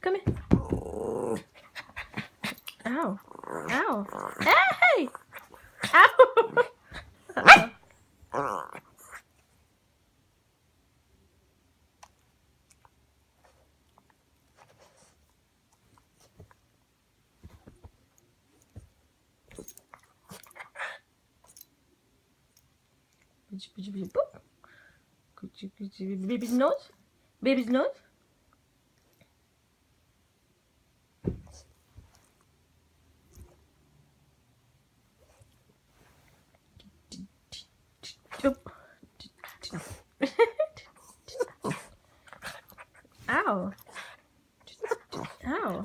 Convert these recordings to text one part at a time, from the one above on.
Come here. Ow. Ow. Hey! Ow! Baby's nose. Baby's nose. Ow. Ow. Ow.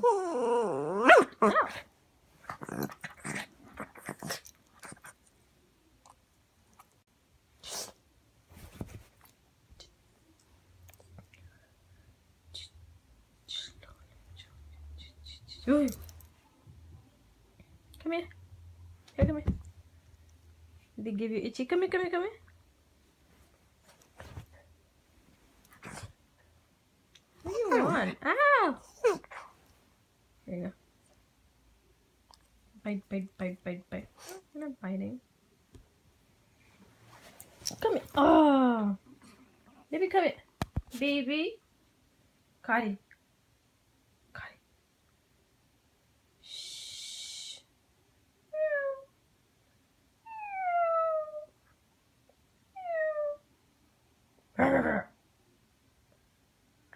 Come here. Here, come here. Did they give you itchy? Come here, come here, come here. What do you want? Ow! Here you go. Bite, bite, bite, bite, bite. You're not biting. Come here. Oh! Baby, come here. Baby. Kari. Kari. Shh.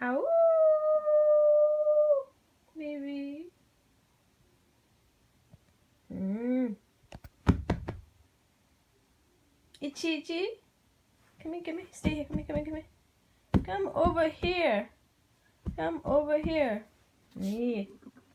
Ow. Baby. Itchy, itchy. Come here, come here. Stay here. Come here, come here, come here. Come over here. Come over here. Yeah.